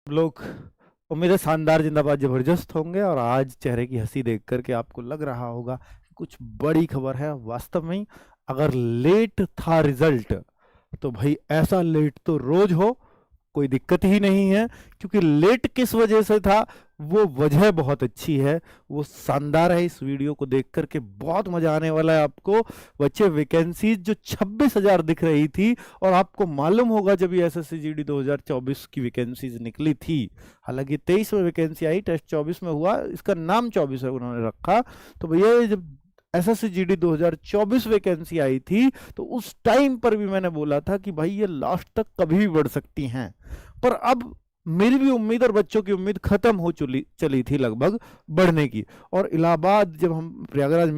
लोग उम्मीद है शानदार जिंदाबाद जबरदस्त होंगे। और आज चेहरे की हंसी देख करके आपको लग रहा होगा कि कुछ बड़ी खबर है। वास्तव में अगर लेट था रिजल्ट तो भाई ऐसा लेट तो रोज हो, कोई दिक्कत ही नहीं है। क्योंकि लेट किस वजह से था, वो वजह बहुत अच्छी है, वो शानदार है। इस वीडियो को देख करके बहुत मजा आने वाला है आपको। बच्चे वैकेंसीज जो 26,000 दिख रही थी, और आपको मालूम होगा जब ये एसएससी जीडी 2024 की वैकेंसीज निकली थी, हालांकि 23 में वैकेंसी आई, टेस्ट 24 में हुआ, इसका नाम 24 है उन्होंने रखा। तो भैया ये जब एसएससी जीडी 2024 वैकेंसी आई थी तो उस टाइम पर भी मैंने बोला था कि भाई ये लास्ट तक कभी भी बढ़ सकती हैं। पर अब मेरी भी उम्मीद और बच्चों की उम्मीद खत्म हो चली थी लगभग बढ़ने की। और इलाहाबाद जब हम प्रयागराज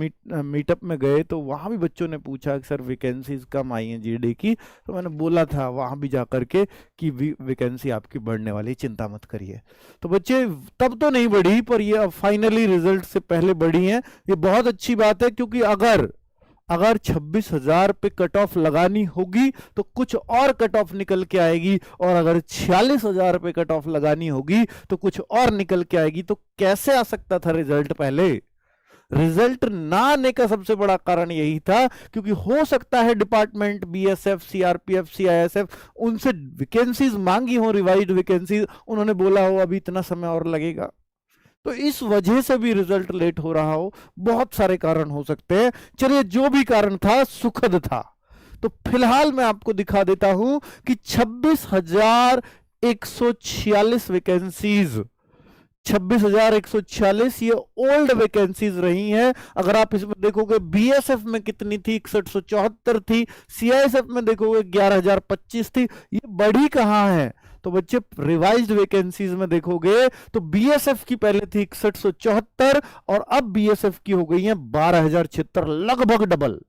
मीटअप में गए तो वहां भी बच्चों ने पूछा कि सर वैकेंसीज कम आई हैं जीडी की। तो मैंने बोला था वहां भी जा करके कि वैकेंसी आपकी बढ़ने वाली, चिंता मत करिए। तो बच्चे तब तो नहीं बढ़ी, पर ये अब फाइनली रिजल्ट से पहले बढ़ी हैं। ये बहुत अच्छी बात है, क्योंकि अगर अगर 26,000 पे कट ऑफ लगानी होगी तो कुछ और कट ऑफ निकल के आएगी, और अगर 46,000 पे कट ऑफ लगानी होगी तो कुछ और निकल के आएगी। तो कैसे आ सकता था रिजल्ट पहले? रिजल्ट ना आने का सबसे बड़ा कारण यही था, क्योंकि हो सकता है डिपार्टमेंट बीएसएफ, सीआरपीएफ, सीआईएसएफ उनसे वैकेंसीज मांगी हो, रिवाइज्ड वैकेंसीज, उन्होंने बोला हो अभी इतना समय और लगेगा, तो इस वजह से भी रिजल्ट लेट हो रहा हो। बहुत सारे कारण हो सकते हैं। चलिए, जो भी कारण था सुखद था। तो फिलहाल मैं आपको दिखा देता हूं कि 26,146 वैकेंसीज, 26,146 ये ओल्ड वैकेंसीज रही हैं। अगर आप इसमें देखोगे बीएसएफ में कितनी थी, 6174 थी। सीआईएसएफ में देखोगे 11,025 थी। ये बढ़ी कहां है? तो बच्चे रिवाइज्ड वैकेंसीज में देखोगे तो बीएसएफ की पहले थी 6174, और अब बीएसएफ की हो गई है 12,076, लगभग डबल।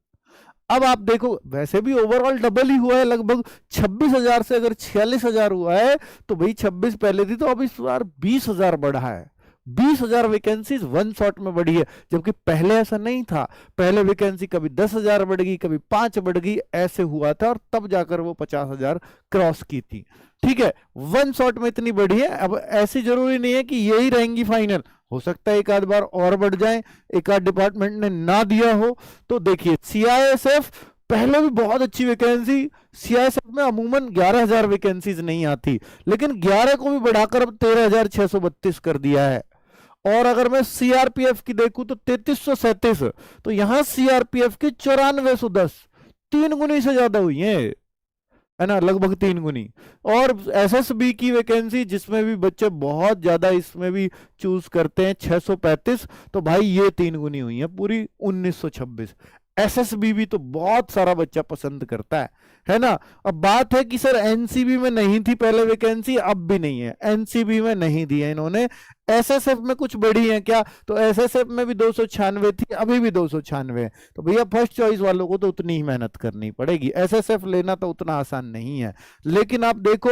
अब आप देखो, वैसे भी ओवरऑल डबल ही हुआ है लगभग। 26,000 से अगर 46,000 हुआ है तो भाई 26 पहले थी, तो अब इस बार 20,000 बढ़ा है। 20,000 वैकेंसीज वन शॉट में बढ़ी है, जबकि पहले ऐसा नहीं था। पहले वैकेंसी कभी 10,000 बढ़ गई, कभी 5 बढ़ गई, ऐसे हुआ था, और तब जाकर वो 50,000 क्रॉस की थी। ठीक है, वन शॉट में इतनी बढ़ी है। अब ऐसी जरूरी नहीं है कि यही रहेंगी फाइनल, हो सकता है एक आध बार और बढ़ जाए, एक आध डिपार्टमेंट ने ना दिया हो। तो देखिए, सीआईएसएफ पहले भी बहुत अच्छी वैकेंसी, सीआईएसएफ में अमूमन 11,000 वैकेंसीज नहीं आती, लेकिन 11 को भी बढ़ाकर अब 13,632 कर दिया है। और अगर मैं सीआरपीएफ की देखूं तो 3337, तो यहां सीआरपीएफ की 9410, 3 गुनी से ज्यादा हुई है ना, लगभग 3 गुनी। और एसएसबी की वैकेंसी, जिसमें भी बच्चे बहुत ज्यादा इसमें भी चूज करते हैं, 635, तो भाई ये 3 गुनी हुई है, पूरी 1926। एसएसबी भी तो बहुत सारा बच्चा पसंद करता है ना। अब बात है कि सर एनसीबी में नहीं थी पहले वैकेंसी, अब भी नहीं है, एनसीबी में नहीं दी है इन्होंने। एसएसएफ में कुछ बढ़ी है क्या? तो एसएसएफ में भी 296 थी, अभी भी 296 है। तो भैया फर्स्ट चॉइस वालों को तो उतनी ही मेहनत करनी पड़ेगी, एसएसएफ लेना तो उतना आसान नहीं है। लेकिन आप देखो,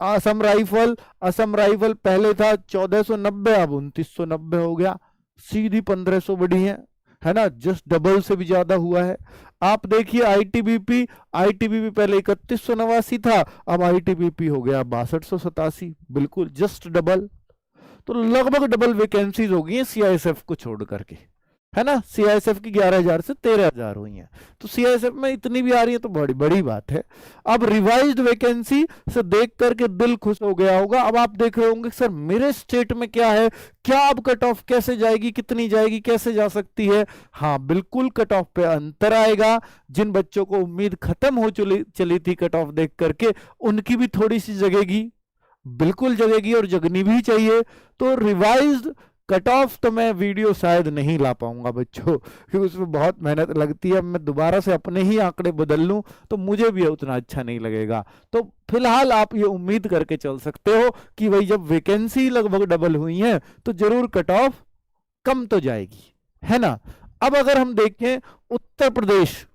असम राइफल पहले था 1490, अब 2990 हो गया, सीधी 1500 बढ़ी है ना, जस्ट डबल से भी ज्यादा हुआ है। आप देखिए आईटीबीपी, आईटीबीपी पहले 3189 था, अब आईटीबीपी हो गया 6287, बिल्कुल जस्ट डबल। तो लगभग डबल वैकेंसीज हो गई है सीआईएसएफ को छोड़ करके, है ना। सीआईएसएफ की 11,000 से 13,000 हुई हैं, तो सीआईएसएफ में इतनी भी आ रही है तो बड़ी बड़ी बात है। अब रिवाइज्ड वैकेंसी से देख करके दिल खुश हो गया होगा। अब आप देख रहे होंगे सर मेरे स्टेट में क्या है, क्या अब कट ऑफ कैसे जाएगी, कितनी जाएगी, कैसे जा सकती है? हाँ बिल्कुल, कट ऑफ पे अंतर आएगा। जिन बच्चों को उम्मीद खत्म हो चली थी कट ऑफ देख करके, उनकी भी थोड़ी सी जगेगी, बिल्कुल जगेगी, और जगनी भी चाहिए। तो रिवाइज्ड कट ऑफ तो मैं वीडियो शायद नहीं ला पाऊंगा बच्चों, क्योंकि उसमें बहुत मेहनत लगती है। मैं दोबारा से अपने ही आंकड़े बदल लूं तो मुझे भी उतना अच्छा नहीं लगेगा। तो फिलहाल आप ये उम्मीद करके चल सकते हो कि भाई जब वैकेंसी लगभग डबल हुई है तो जरूर कट ऑफ कम तो जाएगी, है ना। अब अगर हम देखें उत्तर प्रदेश,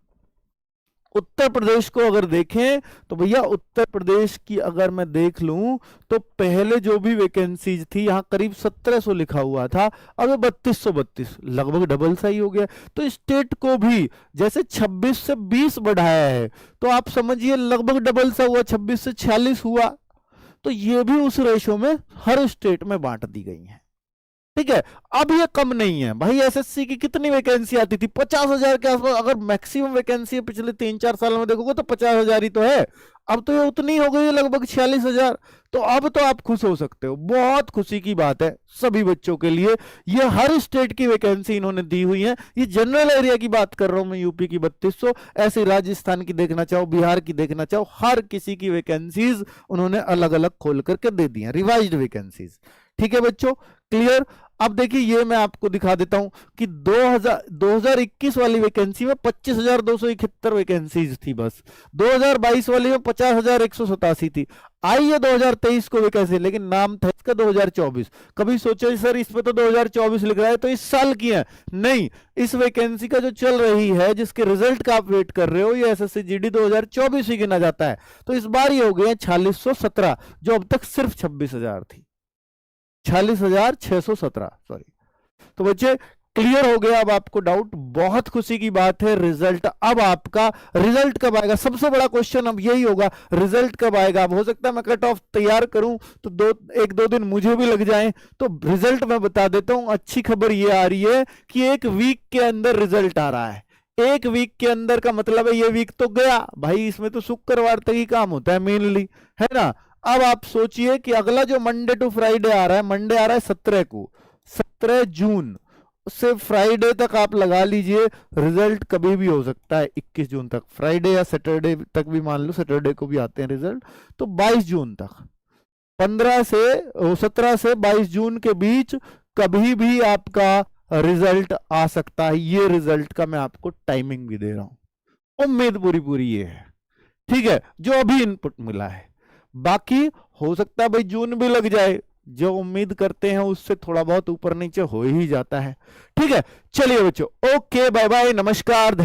उत्तर प्रदेश को अगर देखें तो भैया उत्तर प्रदेश की अगर मैं देख लूं तो पहले जो भी वैकेंसीज थी, यहां करीब 1700 लिखा हुआ था, अब 3232, लगभग डबल सा ही हो गया। तो स्टेट को भी जैसे 26 से 20 बढ़ाया है, तो आप समझिए लगभग डबल सा हुआ, 26 से 46 हुआ। तो ये भी उस रेशो में हर स्टेट में बांट दी गई हैं। ठीक है, अब ये कम नहीं है भाई। एसएससी की कितनी वैकेंसी आती थी? 50,000 के आसपास। अगर मैक्सिमम वैकेंसी पिछले 3-4 साल में देखोगे तो 50,000 ही तो है। अब तो ये उतनी हो गई है, लगभग 46,000। तो अब तो आप खुश हो सकते हो, बहुत खुशी की बात है सभी बच्चों के लिए। ये हर स्टेट की वैकेंसी इन्होंने दी हुई है। ये जनरल एरिया की बात कर रहा हूं मैं, यूपी की 3200, ऐसे राजस्थान की देखना चाहो, बिहार की देखना चाहो, हर किसी की वैकेंसीज उन्होंने अलग अलग खोल करके दे दी है, रिवाइज्ड वैकेंसीज। ठीक है बच्चों, क्लियर। अब देखिए ये मैं आपको दिखा देता हूं कि 2021 वाली वैकेंसी में 25,271 वैकेंसीज थी बस। 2022 वाली में 50,187 थी। आइए 2023 को वैकेंसी, लेकिन नाम था इसका 2024। कभी सोचे सर इस पे तो 2024 लिख रहा है, तो इस साल की है? नहीं, इस वैकेंसी का जो चल रही है, जिसके रिजल्ट का आप वेट कर रहे हो, ये एसएससी जीडी 2024 ही गिना जाता है। तो इस बार ये हो गए 4617, जो अब तक सिर्फ 26,000 थी। 46,617, सॉरी। तो बच्चे क्लियर हो गया अब आपको डाउट? बहुत खुशी की बात है। रिजल्ट अब आपका, रिजल्ट कब आएगा? सबसे बड़ा क्वेश्चन अब यही होगा, रिजल्ट कब आएगा? अब हो सकता है मैं कट ऑफ तैयार करूं तो 1-2 दिन मुझे भी लग जाए। तो रिजल्ट मैं बता देता हूं। अच्छी खबर ये आ रही है कि 1 वीक के अंदर रिजल्ट आ रहा है। 1 वीक के अंदर का मतलब है ये वीक तो गया भाई, इसमें तो शुक्रवार तक ही काम होता है मेनली, है ना। अब आप सोचिए कि अगला जो मंडे टू फ्राइडे आ रहा है, मंडे आ रहा है 17 को, 17 जून से फ्राइडे तक आप लगा लीजिए, रिजल्ट कभी भी हो सकता है। 21 जून तक, फ्राइडे या सैटरडे तक भी मान लो, सैटरडे को भी आते हैं रिजल्ट। तो 22 जून तक, 17 से 22 जून के बीच कभी भी आपका रिजल्ट आ सकता है। ये रिजल्ट का मैं आपको टाइमिंग भी दे रहा हूं। उम्मीद पूरी ये है, ठीक है, जो अभी इनपुट मिला है। बाकी हो सकता है भाई जून भी लग जाए, जो उम्मीद करते हैं उससे थोड़ा बहुत ऊपर नीचे हो ही जाता है। ठीक है, चलिए बच्चों, ओके, बाय बाय, नमस्कार।